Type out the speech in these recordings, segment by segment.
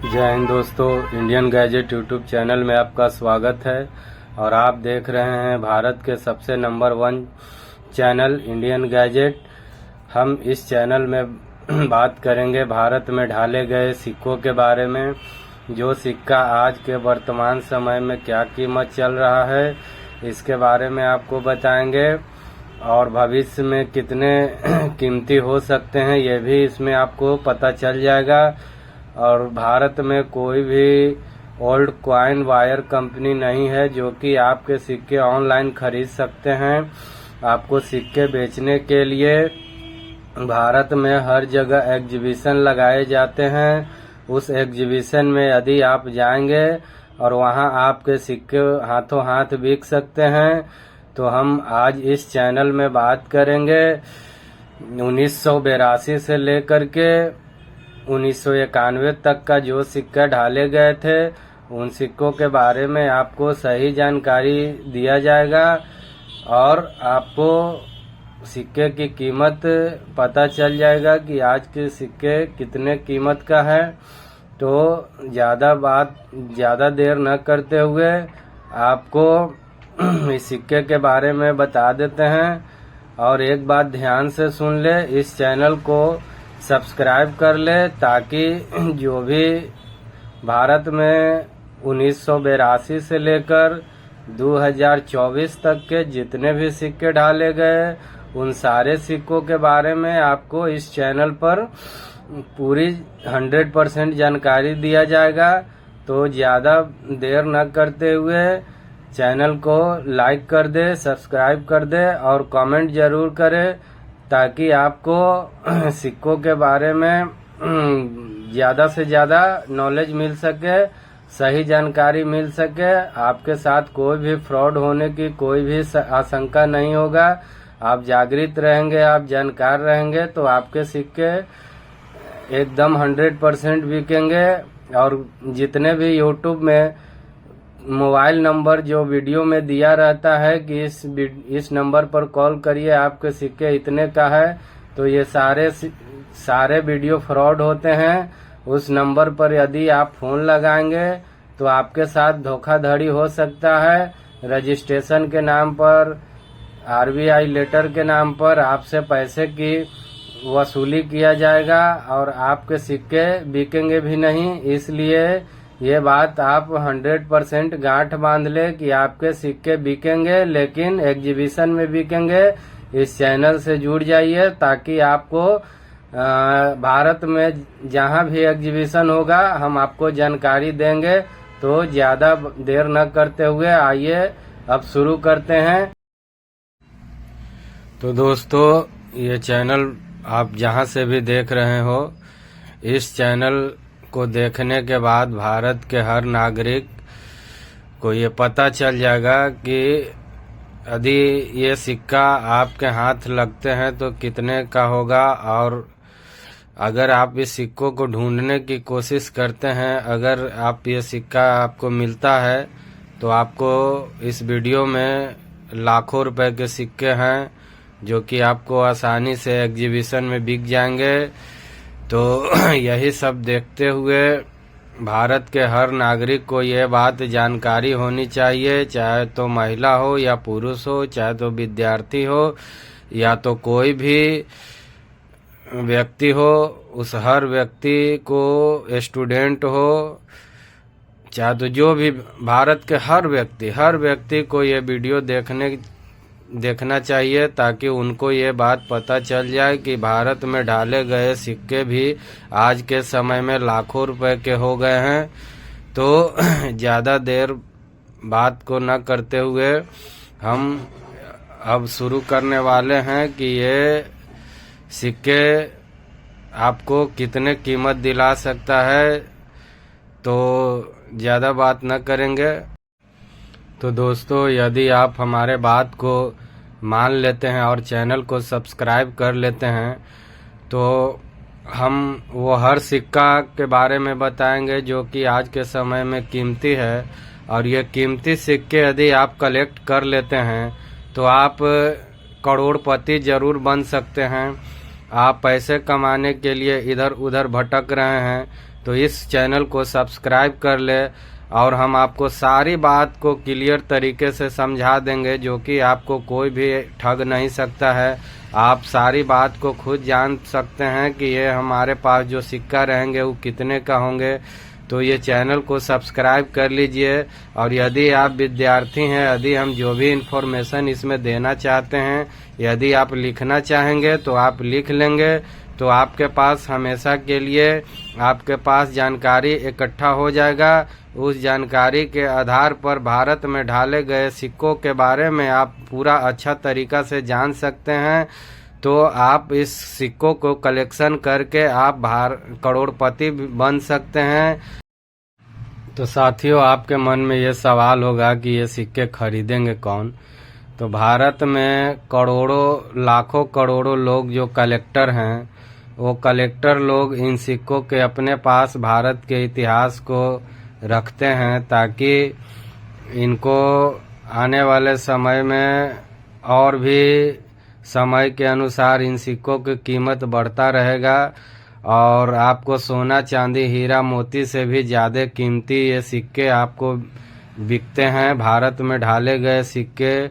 जय हिंद दोस्तों, Indian gadget YouTube channel में आपका स्वागत है। और आप देख रहे हैं भारत के सबसे नंबर 1 चैनल इंडियन गैजेट। हम इस चैनल में बात करेंगे भारत में ढाले गए सिक्कों के बारे में। जो सिक्का आज के वर्तमान समय में क्या कीमत चल रहा है, इसके बारे में आपको बताएंगे। और भविष्य में कितने कीमती हो सकते हैं, ये भी इसमें आपको पता चल जाएगा। और भारत में कोई भी ओल्ड कॉइन वायर कंपनी नहीं है जो कि आपके सिक्के ऑनलाइन खरीद सकते हैं। आपको सिक्के बेचने के लिए भारत में हर जगह एग्जीबिशन लगाए जाते हैं। उस एग्जीबिशन में यदि आप जाएंगे और वहां आपके सिक्के हाथों हाथ बिक सकते हैं। तो हम आज इस चैनल में बात करेंगे 1982 से लेकर के 1991 तक का जो सिक्का ढाले गए थे, उन सिक्कों के बारे में आपको सही जानकारी दिया जाएगा और आपको सिक्के की कीमत पता चल जाएगा कि आज के सिक्के कितने कीमत का है। तो ज़्यादा देर न करते हुए आपको इस सिक्के के बारे में बता देते हैं। और एक बात ध्यान से सुन ले, इस चैनल को सब्सक्राइब कर ले ताकि जो भी भारत में 1982 से लेकर 2024 तक के जितने भी सिक्के ढाले गए, उन सारे सिक्कों के बारे में आपको इस चैनल पर पूरी 100% जानकारी दिया जाएगा। तो ज़्यादा देर न करते हुए चैनल को लाइक कर दे, सब्सक्राइब कर दे और कमेंट जरूर करे ताकि आपको सिक्कों के बारे में ज़्यादा से ज़्यादा नॉलेज मिल सके, सही जानकारी मिल सके। आपके साथ कोई भी फ्रॉड होने की कोई भी आशंका नहीं होगा। आप जागृत रहेंगे, आप जानकार रहेंगे तो आपके सिक्के एकदम 100% बिकेंगे। और जितने भी यूट्यूब में मोबाइल नंबर जो वीडियो में दिया रहता है कि इस नंबर पर कॉल करिए, आपके सिक्के इतने का है, तो ये सारे वीडियो फ्रॉड होते हैं। उस नंबर पर यदि आप फोन लगाएंगे तो आपके साथ धोखाधड़ी हो सकता है। रजिस्ट्रेशन के नाम पर, RBI लेटर के नाम पर आपसे पैसे की वसूली किया जाएगा और आपके सिक्के बिकेंगे भी नहीं। इसलिए ये बात आप 100% गांठ बांध ले कि आपके सिक्के बिकेंगे, लेकिन एग्जीबिशन में बिकेंगे। इस चैनल से जुड़ जाइए ताकि आपको भारत में जहां भी एग्जीबिशन होगा हम आपको जानकारी देंगे। तो ज़्यादा देर न करते हुए आइए अब शुरू करते हैं। तो दोस्तों, ये चैनल आप जहां से भी देख रहे हो, इस चैनल को देखने के बाद भारत के हर नागरिक को ये पता चल जाएगा कि यदि ये सिक्का आपके हाथ लगते हैं तो कितने का होगा। और अगर आप इस सिक्कों को ढूंढने की कोशिश करते हैं, अगर आप ये सिक्का आपको मिलता है तो आपको इस वीडियो में लाखों रुपए के सिक्के हैं जो कि आपको आसानी से एग्जीबिशन में बिक जाएंगे। तो यही सब देखते हुए भारत के हर नागरिक को ये बात जानकारी होनी चाहिए, चाहे तो महिला हो या पुरुष हो, चाहे तो विद्यार्थी हो या तो कोई भी व्यक्ति हो। उस हर व्यक्ति को, स्टूडेंट हो, चाहे तो जो भी भारत के हर व्यक्ति को ये वीडियो देखना चाहिए ताकि उनको ये बात पता चल जाए कि भारत में ढाले गए सिक्के भी आज के समय में लाखों रुपए के हो गए हैं। तो ज़्यादा देर बात को न करते हुए हम अब शुरू करने वाले हैं कि ये सिक्के आपको कितने कीमत दिला सकता है। तो ज़्यादा बात न करेंगे। तो दोस्तों, यदि आप हमारे बात को मान लेते हैं और चैनल को सब्सक्राइब कर लेते हैं तो हम वो हर सिक्का के बारे में बताएंगे जो कि आज के समय में कीमती है। और ये कीमती सिक्के यदि आप कलेक्ट कर लेते हैं तो आप करोड़पति जरूर बन सकते हैं। आप पैसे कमाने के लिए इधर उधर भटक रहे हैं तो इस चैनल को सब्सक्राइब कर ले और हम आपको सारी बात को क्लियर तरीके से समझा देंगे, जो कि आपको कोई भी ठग नहीं सकता है। आप सारी बात को खुद जान सकते हैं कि ये हमारे पास जो सिक्का रहेंगे वो कितने का होंगे। तो ये चैनल को सब्सक्राइब कर लीजिए। और यदि आप विद्यार्थी हैं, यदि हम जो भी इन्फॉर्मेशन इसमें देना चाहते हैं, यदि आप लिखना चाहेंगे तो आप लिख लेंगे, तो आपके पास हमेशा के लिए आपके पास जानकारी इकट्ठा हो जाएगा। उस जानकारी के आधार पर भारत में ढाले गए सिक्कों के बारे में आप पूरा अच्छा तरीका से जान सकते हैं। तो आप इस सिक्कों को कलेक्शन करके आप करोड़पति बन सकते हैं। तो साथियों, आपके मन में ये सवाल होगा कि ये सिक्के खरीदेंगे कौन। तो भारत में करोड़ों लाखों करोड़ों लोग जो कलेक्टर हैं, वो कलेक्टर लोग इन सिक्कों के अपने पास भारत के इतिहास को रखते हैं, ताकि इनको आने वाले समय में और भी समय के अनुसार इन सिक्कों की कीमत बढ़ता रहेगा। और आपको सोना चांदी हीरा मोती से भी ज़्यादा कीमती ये सिक्के आपको बिकते हैं। भारत में ढाले गए सिक्के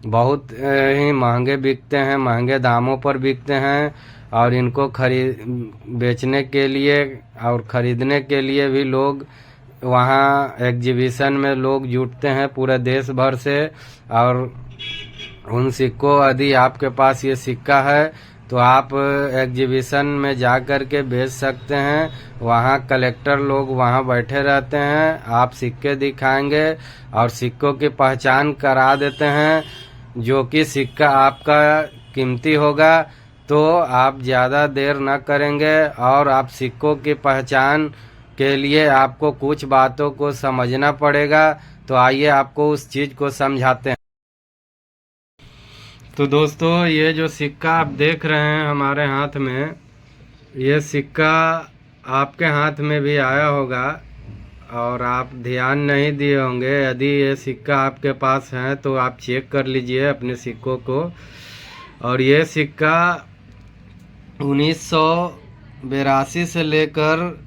बहुत ही महंगे बिकते हैं, महंगे दामों पर बिकते हैं। और इनको बेचने के लिए और ख़रीदने के लिए भी लोग वहाँ एग्जीबिशन में लोग जुटते हैं पूरे देश भर से। और उन सिक्कों, यदि आपके पास ये सिक्का है तो आप एग्जीबिशन में जा कर के बेच सकते हैं। वहाँ कलेक्टर लोग वहाँ बैठे रहते हैं, आप सिक्के दिखाएंगे और सिक्कों की पहचान करा देते हैं, जो कि सिक्का आपका कीमती होगा। तो आप ज़्यादा देर न करेंगे और आप सिक्कों की पहचान के लिए आपको कुछ बातों को समझना पड़ेगा। तो आइए आपको उस चीज़ को समझाते हैं। तो दोस्तों, ये जो सिक्का आप देख रहे हैं हमारे हाथ में, ये सिक्का आपके हाथ में भी आया होगा और आप ध्यान नहीं दिए होंगे। यदि ये सिक्का आपके पास है तो आप चेक कर लीजिए अपने सिक्कों को। और ये सिक्का 1982 से लेकर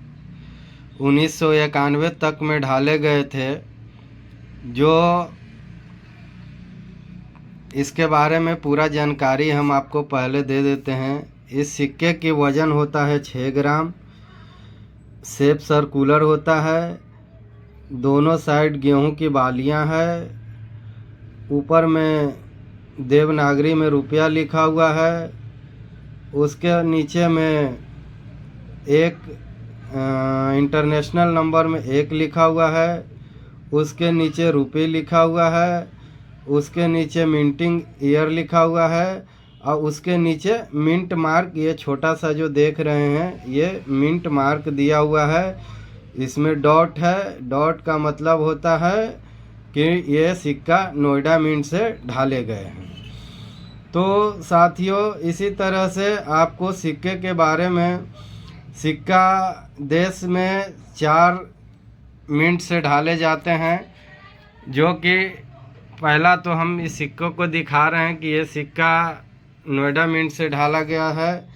1991 तक में ढाले गए थे। जो इसके बारे में पूरा जानकारी हम आपको पहले दे देते हैं। इस सिक्के की वज़न होता है 6 ग्राम, शेप सर्कुलर होता है, दोनों साइड गेहूं की बालियां है, ऊपर में देवनागरी में रुपया लिखा हुआ है, उसके नीचे में एक इंटरनेशनल नंबर में 1 लिखा हुआ है, उसके नीचे रुपये लिखा हुआ है, उसके नीचे मिंटिंग ईयर लिखा हुआ है, और उसके नीचे मिंट मार्क, ये छोटा सा जो देख रहे हैं ये मिंट मार्क दिया हुआ है। इसमें डॉट है, डॉट का मतलब होता है कि ये सिक्का नोएडा मिंट से ढाले गए हैं। तो साथियों, इसी तरह से आपको सिक्के के बारे में, सिक्का देश में 4 मिंट से ढाले जाते हैं, जो कि पहला तो हम इस सिक्कों को दिखा रहे हैं कि ये सिक्का नोएडा मिंट से ढाला गया है।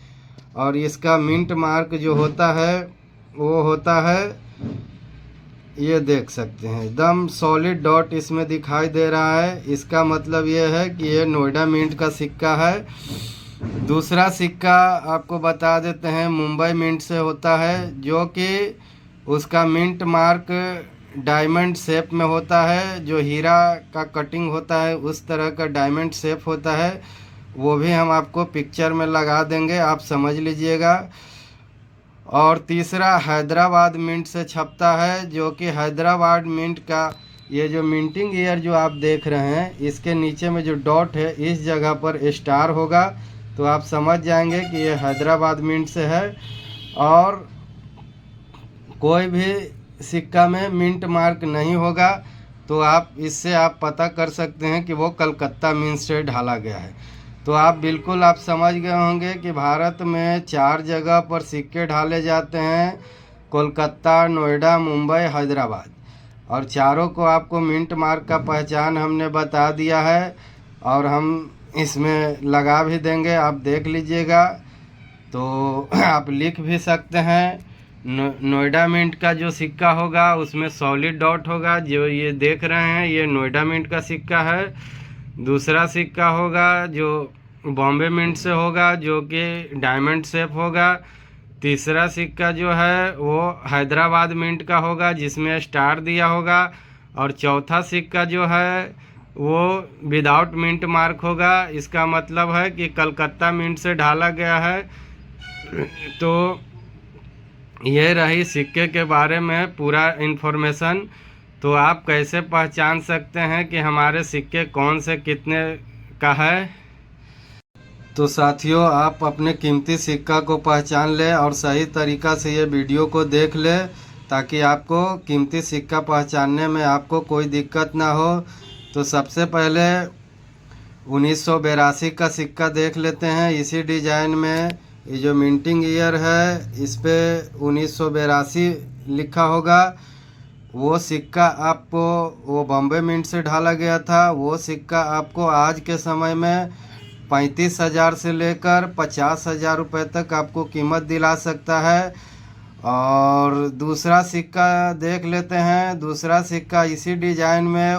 और इसका मिंट मार्क जो होता है वो होता है, ये देख सकते हैं, एकदम सॉलिड डॉट इसमें दिखाई दे रहा है। इसका मतलब ये है कि ये नोएडा मिंट का सिक्का है। दूसरा सिक्का आपको बता देते हैं, मुंबई मिंट से होता है, जो कि उसका मिंट मार्क डायमंड शेप में होता है। जो हीरा का कटिंग होता है उस तरह का डायमंड शेप होता है। वो भी हम आपको पिक्चर में लगा देंगे, आप समझ लीजिएगा। और तीसरा हैदराबाद मिंट से छपता है, जो कि हैदराबाद मिंट का ये जो मिंटिंग ईयर जो आप देख रहे हैं, इसके नीचे में जो डॉट है इस जगह पर स्टार होगा, तो आप समझ जाएंगे कि ये हैदराबाद मिंट से है। और कोई भी सिक्का में मिंट मार्क नहीं होगा, तो आप इससे आप पता कर सकते हैं कि वो कलकत्ता मिंट से ढाला गया है। तो आप बिल्कुल आप समझ गए होंगे कि भारत में 4 जगह पर सिक्के ढाले जाते हैं, कोलकाता, नोएडा, मुंबई, हैदराबाद। और चारों को आपको मिंट मार्क का पहचान हमने बता दिया है, और हम इसमें लगा भी देंगे, आप देख लीजिएगा। तो आप लिख भी सकते हैं नोएडा मिंट का जो सिक्का होगा उसमें सॉलिड डॉट होगा। जो ये देख रहे हैं ये नोएडा मिंट का सिक्का है। दूसरा सिक्का होगा जो बॉम्बे मिंट से होगा, जो कि डायमंड शेप होगा। तीसरा सिक्का जो है वो हैदराबाद मिंट का होगा, जिसमें स्टार दिया होगा। और चौथा सिक्का जो है वो विदाउट मिंट मार्क होगा। इसका मतलब है कि कलकत्ता मिंट से ढाला गया है। तो ये रही सिक्के के बारे में पूरा इन्फॉर्मेशन। तो आप कैसे पहचान सकते हैं कि हमारे सिक्के कौन से कितने का है। तो साथियों, आप अपने कीमती सिक्का को पहचान लें और सही तरीक़ा से ये वीडियो को देख लें, ताकि आपको कीमती सिक्का पहचानने में आपको कोई दिक्कत ना हो। तो सबसे पहले 1982 का सिक्का देख लेते हैं। इसी डिजाइन में ये जो मिंटिंग ईयर है इस पे 1982 लिखा होगा। वो सिक्का आपको वो बॉम्बे मिंट से ढाला गया था। वो सिक्का आपको आज के समय में 35,000 से लेकर 50,000 रुपये तक आपको कीमत दिला सकता है। और दूसरा सिक्का देख लेते हैं। दूसरा सिक्का इसी डिजाइन में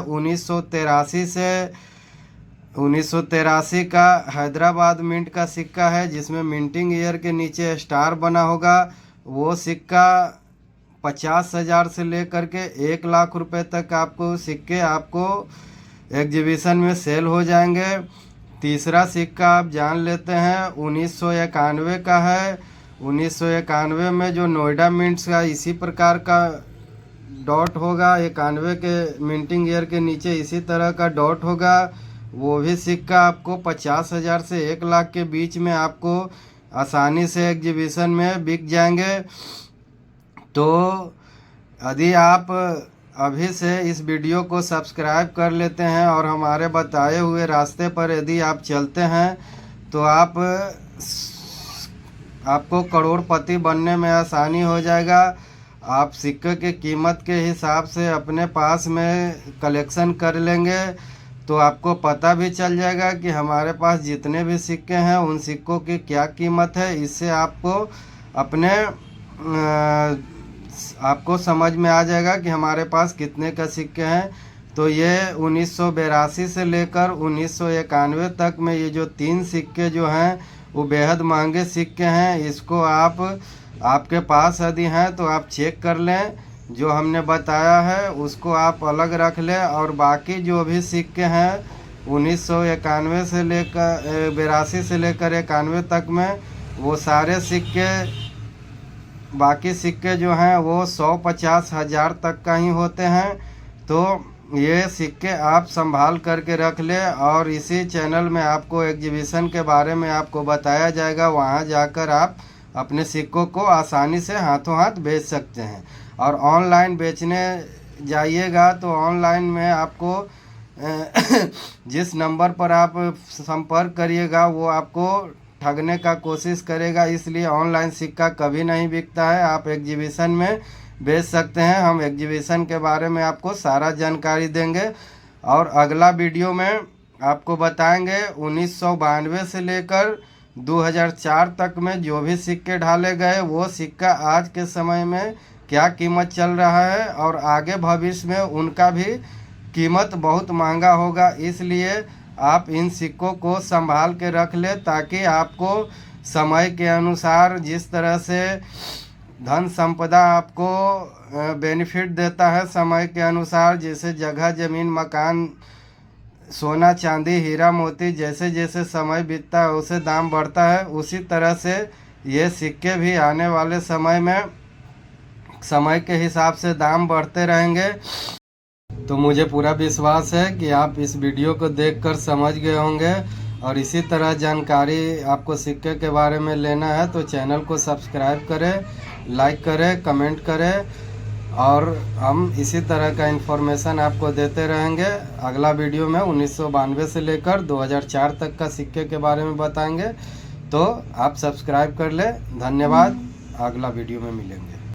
1983 का हैदराबाद मिंट का सिक्का है, जिसमें मिंटिंग ईयर के नीचे स्टार बना होगा। वो सिक्का 50,000 से लेकर के 1 लाख रुपए तक आपको सिक्के आपको एग्जीबिशन में सेल हो जाएंगे। तीसरा सिक्का आप जान लेते हैं 1991 का है। 1991 में जो नोएडा मिंट्स का इसी प्रकार का डॉट होगा, 91 के मिंटिंग ईयर के नीचे इसी तरह का डॉट होगा। वो भी सिक्का आपको 50,000 से 1 लाख के बीच में आपको आसानी से एग्जीबिशन में बिक जाएंगे। तो यदि आप अभी से इस वीडियो को सब्सक्राइब कर लेते हैं और हमारे बताए हुए रास्ते पर यदि आप चलते हैं तो आपको करोड़पति बनने में आसानी हो जाएगा। आप सिक्के की कीमत के हिसाब से अपने पास में कलेक्शन कर लेंगे तो आपको पता भी चल जाएगा कि हमारे पास जितने भी सिक्के हैं उन सिक्कों की क्या कीमत है। इससे आपको समझ में आ जाएगा कि हमारे पास कितने का सिक्के हैं। तो ये 1982 से लेकर 1991 तक में ये जो 3 सिक्के जो हैं वो बेहद महंगे सिक्के हैं। इसको आपके पास यदि हैं तो आप चेक कर लें। जो हमने बताया है उसको आप अलग रख लें, और बाकी जो भी सिक्के हैं 1991 से लेकर 82 से लेकर 91 तक में वो सारे सिक्के, बाकी सिक्के जो हैं वो 150 हज़ार तक का ही होते हैं। तो ये सिक्के आप संभाल करके रख ले। और इसी चैनल में आपको एग्जीबिशन के बारे में आपको बताया जाएगा। वहाँ जाकर आप अपने सिक्कों को आसानी से हाथों हाथ बेच सकते हैं। और ऑनलाइन बेचने जाइएगा तो ऑनलाइन में आपको जिस नंबर पर आप संपर्क करिएगा वो आपको ठगने का कोशिश करेगा। इसलिए ऑनलाइन सिक्का कभी नहीं बिकता है। आप एग्जीबिशन में बेच सकते हैं। हम एग्जीबिशन के बारे में आपको सारा जानकारी देंगे। और अगला वीडियो में आपको बताएंगे 1992 से लेकर 2004 तक में जो भी सिक्के ढाले गए वो सिक्का आज के समय में क्या कीमत चल रहा है, और आगे भविष्य में उनका भी कीमत बहुत महंगा होगा। इसलिए आप इन सिक्कों को संभाल के रख ले, ताकि आपको समय के अनुसार जिस तरह से धन संपदा आपको बेनिफिट देता है समय के अनुसार, जैसे जगह ज़मीन मकान सोना चांदी हीरा मोती जैसे जैसे समय बीतता है उसे दाम बढ़ता है, उसी तरह से ये सिक्के भी आने वाले समय में समय के हिसाब से दाम बढ़ते रहेंगे। तो मुझे पूरा विश्वास है कि आप इस वीडियो को देखकर समझ गए होंगे। और इसी तरह जानकारी आपको सिक्के के बारे में लेना है तो चैनल को सब्सक्राइब करें, लाइक करें, कमेंट करें, और हम इसी तरह का इन्फॉर्मेशन आपको देते रहेंगे। अगला वीडियो में 1992 से लेकर 2004 तक का सिक्के के बारे में बताएंगे। तो आप सब्सक्राइब कर लें। धन्यवाद। अगला वीडियो में मिलेंगे।